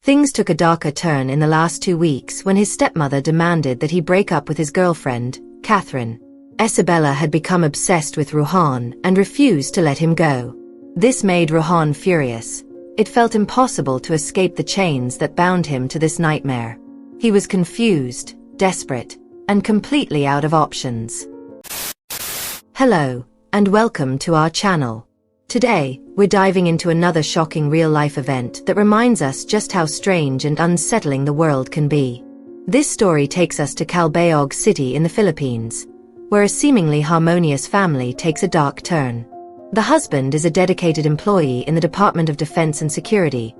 Things took a darker turn in the last 2 weeks when his stepmother demanded that he break up with his girlfriend, Catherine. Isabella had become obsessed with Ruhan and refused to let him go. This made Ruhan furious. It felt impossible to escape the chains that bound him to this nightmare. He was confused, desperate, and completely out of options. Hello, and welcome to our channel. Today, we're diving into another shocking real-life event that reminds us just how strange and unsettling the world can be. This story takes us to Calbayog City in the Philippines, where a seemingly harmonious family takes a dark turn. The husband is a dedicated employee in the Department of Defense and Security,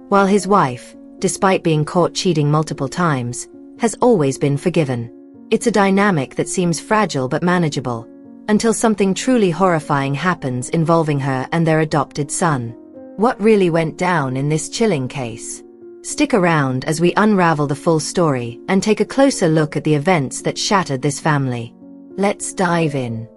while his wife, despite being caught cheating multiple times, has always been forgiven. It's a dynamic that seems fragile but manageable, until something truly horrifying happens involving her and their adopted son. What really went down in this chilling case? Stick around as we unravel the full story and take a closer look at the events that shattered this family. Let's dive in.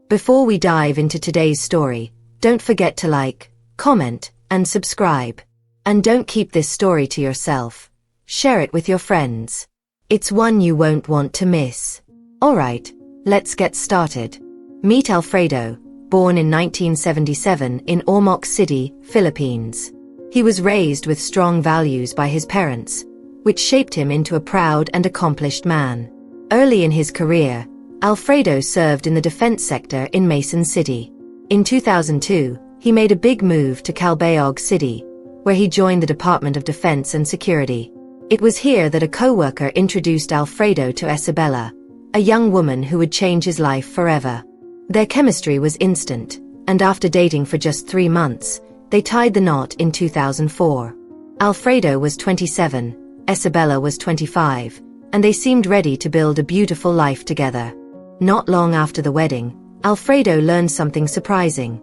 Before we dive into today's story, don't forget to like, comment, and subscribe. And don't keep this story to yourself. Share it with your friends. It's one you won't want to miss. Alright, let's get started. Meet Alfredo, born in 1977 in Ormoc City, Philippines. He was raised with strong values by his parents, which shaped him into a proud and accomplished man. Early in his career, Alfredo served in the defense sector in Mason City. In 2002, he made a big move to Calbayog City, where he joined the Department of Defense and Security. It was here that a co-worker introduced Alfredo to Isabella, a young woman who would change his life forever. Their chemistry was instant, and after dating for just 3 months, they tied the knot in 2004. Alfredo was 27, Isabella was 25, and they seemed ready to build a beautiful life together. Not long after the wedding, Alfredo learned something surprising.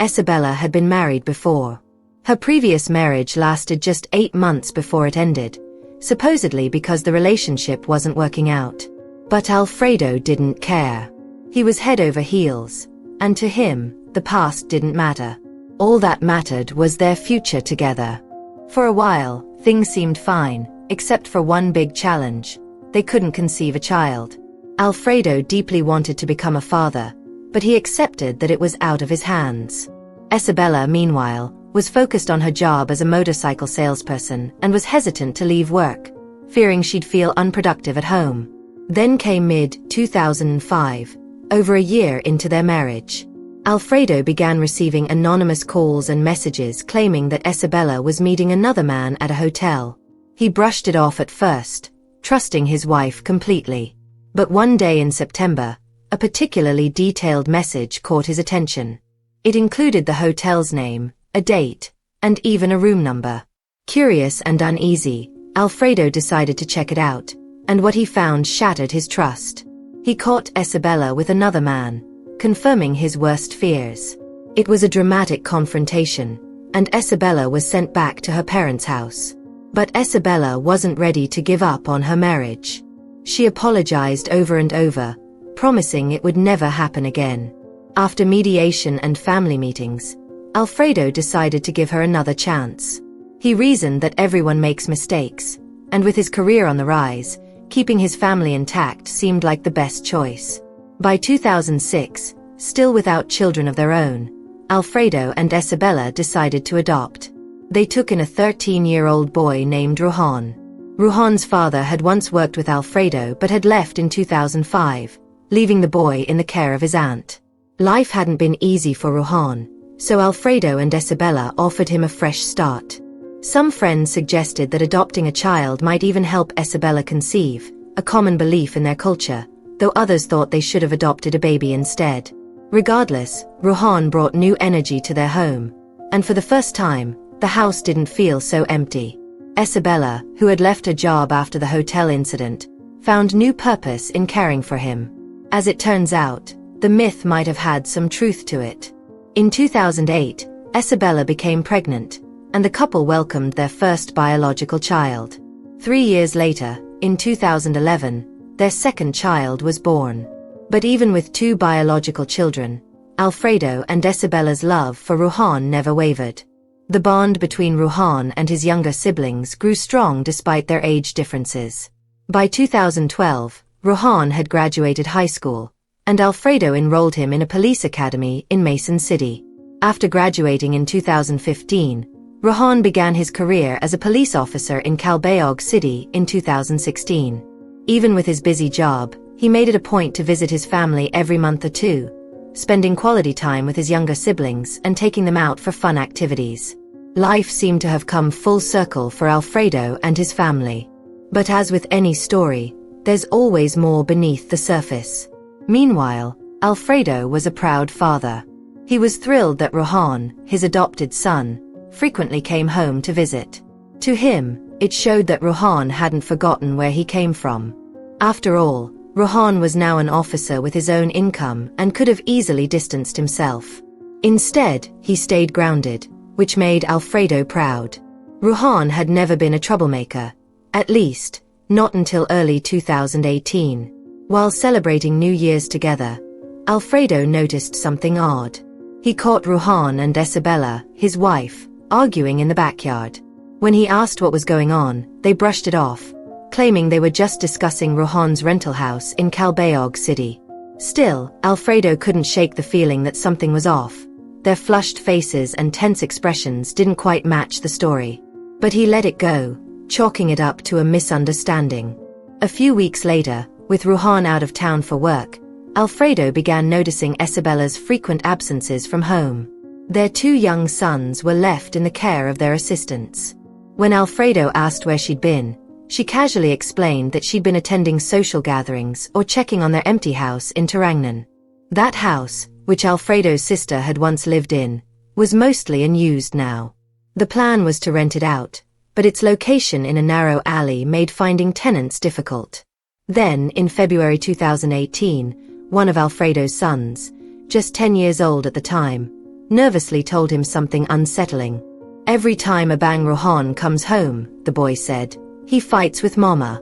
Isabella had been married before. Her previous marriage lasted just 8 months before it ended, supposedly because the relationship wasn't working out. But Alfredo didn't care. He was head over heels, and to him, the past didn't matter. All that mattered was their future together. For a while, things seemed fine, except for one big challenge. They couldn't conceive a child. Alfredo deeply wanted to become a father, but he accepted that it was out of his hands. Isabella, meanwhile, was focused on her job as a motorcycle salesperson and was hesitant to leave work, fearing she'd feel unproductive at home. Then came mid-2005, over a year into their marriage. Alfredo began receiving anonymous calls and messages claiming that Isabella was meeting another man at a hotel. He brushed it off at first, trusting his wife completely. But one day in September, a particularly detailed message caught his attention. It included the hotel's name, a date, and even a room number. Curious and uneasy, Alfredo decided to check it out, and what he found shattered his trust. He caught Isabella with another man, confirming his worst fears. It was a dramatic confrontation, and Isabella was sent back to her parents' house. But Isabella wasn't ready to give up on her marriage. She apologized over and over, promising it would never happen again. After mediation and family meetings, Alfredo decided to give her another chance. He reasoned that everyone makes mistakes, and with his career on the rise, keeping his family intact seemed like the best choice. By 2006, still without children of their own, Alfredo and Isabella decided to adopt. They took in a 13-year-old boy named Ruhan. Ruhan's father had once worked with Alfredo but had left in 2005, leaving the boy in the care of his aunt. Life hadn't been easy for Ruhan, so Alfredo and Isabella offered him a fresh start. Some friends suggested that adopting a child might even help Isabella conceive, a common belief in their culture, though others thought they should have adopted a baby instead. Regardless, Ruhan brought new energy to their home, and for the first time, the house didn't feel so empty. Isabella, who had left her job after the hotel incident, found new purpose in caring for him. As it turns out, the myth might have had some truth to it. In 2008, Isabella became pregnant, and the couple welcomed their first biological child. 3 years later, in 2011, their second child was born. But even with 2 biological children, Alfredo and Isabella's love for Ruhan never wavered. The bond between Ruhan and his younger siblings grew strong despite their age differences. By 2012, Ruhan had graduated high school, and Alfredo enrolled him in a police academy in Mason City. After graduating in 2015, Ruhan began his career as a police officer in Calbayog City in 2016. Even with his busy job, he made it a point to visit his family every month or two, spending quality time with his younger siblings and taking them out for fun activities. Life seemed to have come full circle for Alfredo and his family. But as with any story, there's always more beneath the surface. Meanwhile, Alfredo was a proud father. He was thrilled that Ruhan, his adopted son, frequently came home to visit. To him, it showed that Ruhan hadn't forgotten where he came from. After all, Ruhan was now an officer with his own income and could have easily distanced himself. Instead, he stayed grounded, which made Alfredo proud. Ruhan had never been a troublemaker, at least, not until early 2018. While celebrating New Year's together, Alfredo noticed something odd. He caught Ruhan and Isabella, his wife, arguing in the backyard. When he asked what was going on, they brushed it off, claiming they were just discussing Ruhan's rental house in Calbayog City. Still, Alfredo couldn't shake the feeling that something was off. Their flushed faces and tense expressions didn't quite match the story. But he let it go, chalking it up to a misunderstanding. A few weeks later, with Ruhan out of town for work, Alfredo began noticing Isabella's frequent absences from home. Their two young sons were left in the care of their assistants. When Alfredo asked where she'd been, she casually explained that she'd been attending social gatherings or checking on their empty house in Tarangnan. That house, which Alfredo's sister had once lived in, was mostly unused now. The plan was to rent it out, but its location in a narrow alley made finding tenants difficult. Then, in February 2018, one of Alfredo's sons, just 10 years old at the time, nervously told him something unsettling. "Every time Abang Ruhan comes home," the boy said, "he fights with Mama."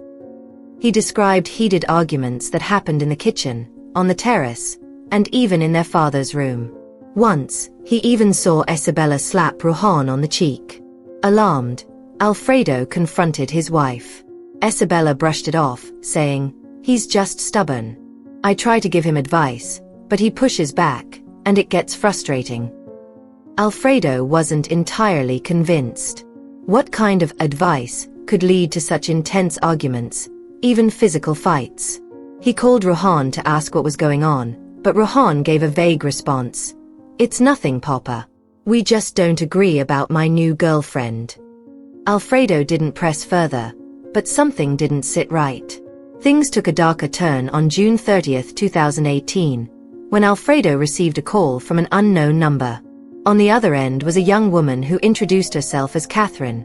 He described heated arguments that happened in the kitchen, on the terrace, and even in their father's room. Once, he even saw Isabella slap Ruhan on the cheek. Alarmed, Alfredo confronted his wife. Isabella brushed it off, saying, "He's just stubborn. I try to give him advice, but he pushes back, and it gets frustrating." Alfredo wasn't entirely convinced. What kind of advice could lead to such intense arguments, even physical fights? He called Ruhan to ask what was going on, but Ruhan gave a vague response. "It's nothing, Papa. We just don't agree about my new girlfriend." Alfredo didn't press further, but something didn't sit right. Things took a darker turn on June 30, 2018, when Alfredo received a call from an unknown number. On the other end was a young woman who introduced herself as Catherine,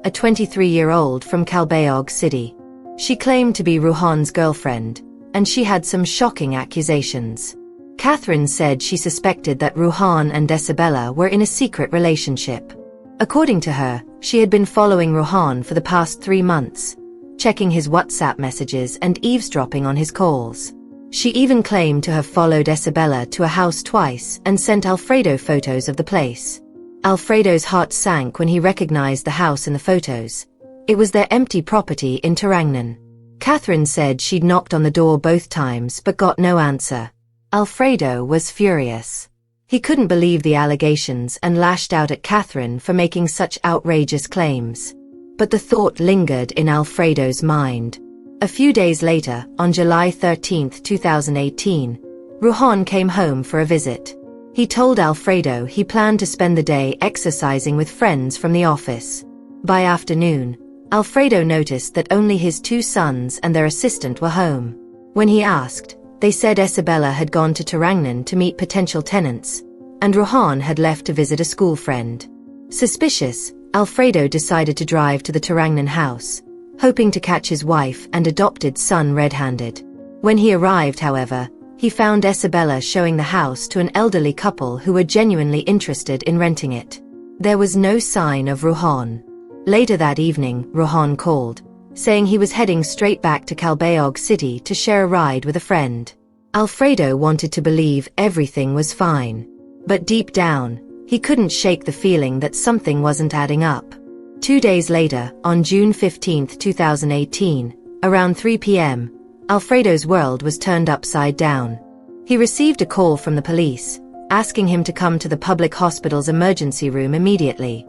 a 23-year-old from Calbayog City. She claimed to be Ruhan's girlfriend, and she had some shocking accusations. Catherine said she suspected that Ruhan and Isabella were in a secret relationship. According to her, she had been following Ruhan for the past 3 months, checking his WhatsApp messages and eavesdropping on his calls. She even claimed to have followed Isabella to a house twice and sent Alfredo photos of the place. Alfredo's heart sank when he recognized the house in the photos. It was their empty property in Tarangnan. Catherine said she'd knocked on the door both times but got no answer. Alfredo was furious. He couldn't believe the allegations and lashed out at Catherine for making such outrageous claims. But the thought lingered in Alfredo's mind. A few days later, on July 13, 2018, Ruhan came home for a visit. He told Alfredo he planned to spend the day exercising with friends from the office. By afternoon, Alfredo noticed that only his 2 sons and their assistant were home. When he asked, they said Isabella had gone to Tarangnan to meet potential tenants, and Ruhan had left to visit a school friend. Suspicious, Alfredo decided to drive to the Tarangnan house, hoping to catch his wife and adopted son red-handed. When he arrived, however, he found Isabella showing the house to an elderly couple who were genuinely interested in renting it. There was no sign of Ruhan. Later that evening, Ruhan called, saying he was heading straight back to Calbayog City to share a ride with a friend. Alfredo wanted to believe everything was fine. But deep down, he couldn't shake the feeling that something wasn't adding up. 2 days later, on June 15, 2018, around 3 p.m., Alfredo's world was turned upside down. He received a call from the police, asking him to come to the public hospital's emergency room immediately.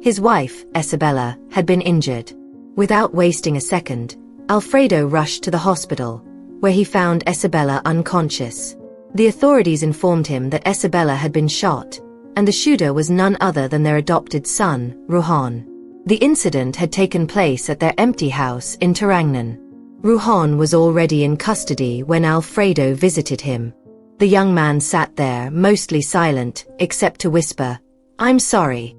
His wife, Isabella, had been injured. Without wasting a second, Alfredo rushed to the hospital, where he found Isabella unconscious. The authorities informed him that Isabella had been shot, and the shooter was none other than their adopted son, Ruhan. The incident had taken place at their empty house in Tarangnan. Ruhan was already in custody when Alfredo visited him. The young man sat there, mostly silent, except to whisper, "I'm sorry."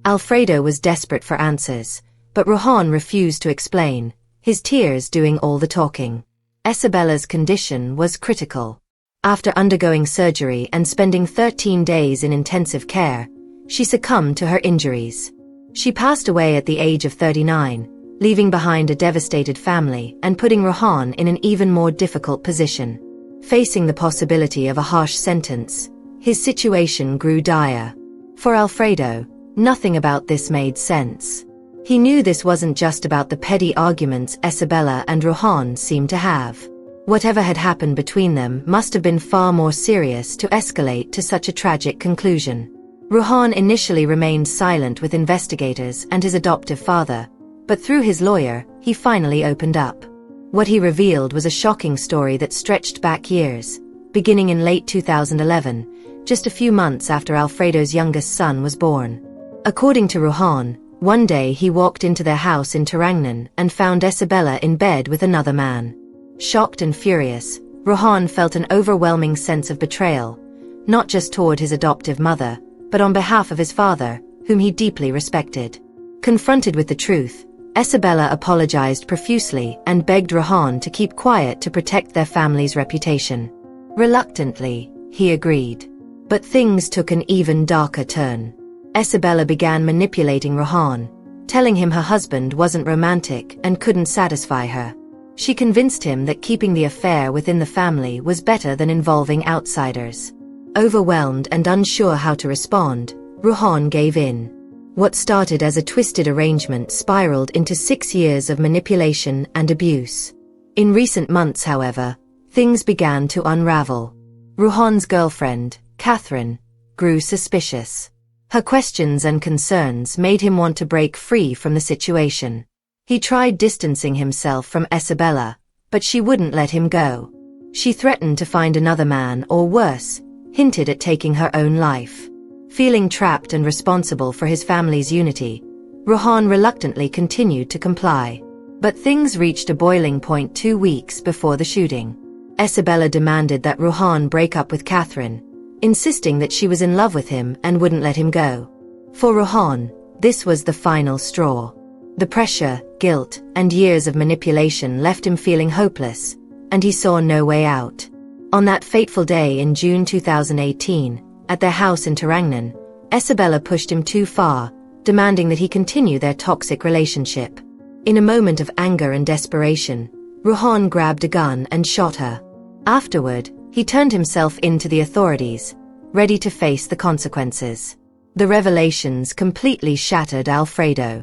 Alfredo was desperate for answers, but Ruhan refused to explain, his tears doing all the talking. Isabella's condition was critical. After undergoing surgery and spending 13 days in intensive care, she succumbed to her injuries. She passed away at the age of 39, leaving behind a devastated family and putting Ruhan in an even more difficult position. Facing the possibility of a harsh sentence, his situation grew dire. For Alfredo, nothing about this made sense. He knew this wasn't just about the petty arguments Isabella and Ruhan seemed to have. Whatever had happened between them must have been far more serious to escalate to such a tragic conclusion. Ruhan initially remained silent with investigators and his adoptive father, but through his lawyer, he finally opened up. What he revealed was a shocking story that stretched back years, beginning in late 2011, just a few months after Alfredo's youngest son was born. According to Ruhan, one day he walked into their house in Tarangnan and found Isabella in bed with another man. Shocked and furious, Ruhan felt an overwhelming sense of betrayal, not just toward his adoptive mother, but on behalf of his father, whom he deeply respected. Confronted with the truth, Isabella apologized profusely and begged Ruhan to keep quiet to protect their family's reputation. Reluctantly, he agreed. But things took an even darker turn. Isabella began manipulating Ruhan, telling him her husband wasn't romantic and couldn't satisfy her. She convinced him that keeping the affair within the family was better than involving outsiders. Overwhelmed and unsure how to respond, Ruhan gave in. What started as a twisted arrangement spiraled into 6 years of manipulation and abuse. In recent months, however, things began to unravel. Ruhan's girlfriend, Catherine, grew suspicious. Her questions and concerns made him want to break free from the situation. He tried distancing himself from Isabella, but she wouldn't let him go. She threatened to find another man or worse, hinted at taking her own life. Feeling trapped and responsible for his family's unity, Ruhan reluctantly continued to comply. But things reached a boiling point 2 weeks before the shooting. Isabella demanded that Ruhan break up with Catherine, insisting that she was in love with him and wouldn't let him go. For Ruhan, this was the final straw. The pressure, guilt, and years of manipulation left him feeling hopeless, and he saw no way out. On that fateful day in June 2018, at their house in Tarangnan, Isabella pushed him too far, demanding that he continue their toxic relationship. In a moment of anger and desperation, Ruhan grabbed a gun and shot her. Afterward, he turned himself in to the authorities, ready to face the consequences. The revelations completely shattered Alfredo.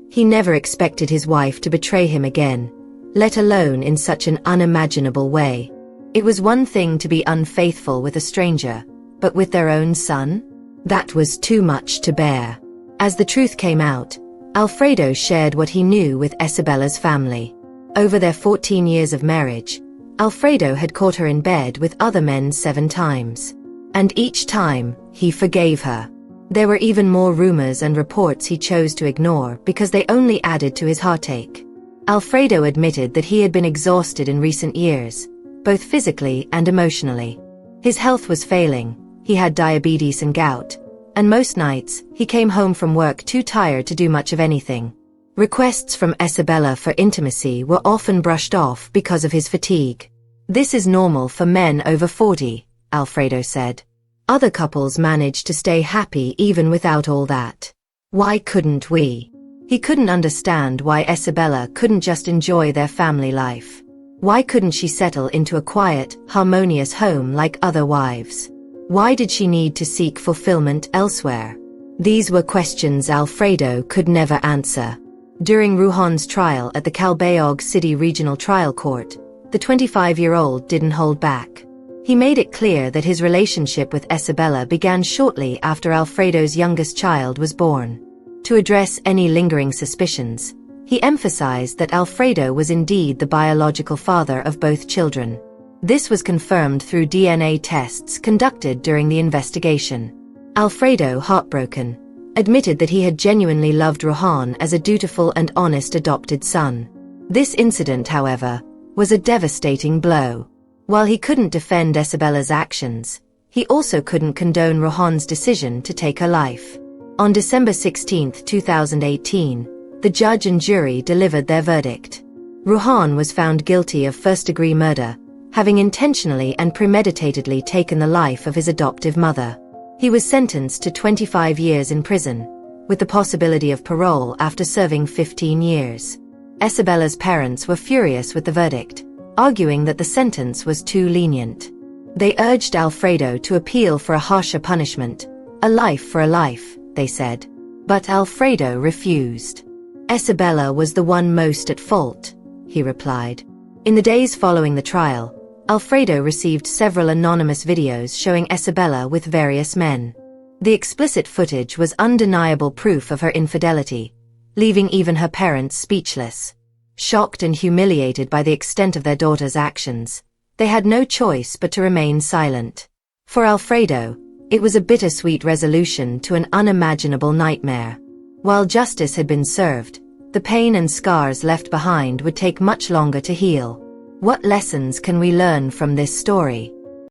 He never expected his wife to betray him again, let alone in such an unimaginable way. It was one thing to be unfaithful with a stranger, but with their own son? That was too much to bear. As the truth came out, Alfredo shared what he knew with Isabella's family. Over their 14 years of marriage, Alfredo had caught her in bed with other men 7 times. And each time, he forgave her. There were even more rumors and reports he chose to ignore because they only added to his heartache. Alfredo admitted that he had been exhausted in recent years, both physically and emotionally. His health was failing, he had diabetes and gout, and most nights, he came home from work too tired to do much of anything. Requests from Isabella for intimacy were often brushed off because of his fatigue. "This is normal for men over 40, Alfredo said. Other couples managed to stay happy even without all that. Why couldn't we? He couldn't understand why Isabella couldn't just enjoy their family life. Why couldn't she settle into a quiet, harmonious home like other wives? Why did she need to seek fulfillment elsewhere? These were questions Alfredo could never answer. During Ruhan's trial at the Calbayog City Regional Trial Court, the 25-year-old didn't hold back. He made it clear that his relationship with Isabella began shortly after Alfredo's youngest child was born. To address any lingering suspicions, he emphasized that Alfredo was indeed the biological father of both children. This was confirmed through DNA tests conducted during the investigation. Alfredo, heartbroken, admitted that he had genuinely loved Ruhan as a dutiful and honest adopted son. This incident, however, was a devastating blow. While he couldn't defend Isabella's actions, he also couldn't condone Ruhan's decision to take her life. On December 16, 2018, the judge and jury delivered their verdict. Ruhan was found guilty of first-degree murder, having intentionally and premeditatedly taken the life of his adoptive mother. He was sentenced to 25 years in prison, with the possibility of parole after serving 15 years. Isabella's parents were furious with the verdict, arguing that the sentence was too lenient. They urged Alfredo to appeal for a harsher punishment, a life for a life, they said. But Alfredo refused. Isabella was the one most at fault, he replied. In the days following the trial, Alfredo received several anonymous videos showing Isabella with various men. The explicit footage was undeniable proof of her infidelity, leaving even her parents speechless. Shocked and humiliated by the extent of their daughter's actions, they had no choice but to remain silent. For Alfredo, it was a bittersweet resolution to an unimaginable nightmare. While justice had been served, the pain and scars left behind would take much longer to heal. What lessons can we learn from this story?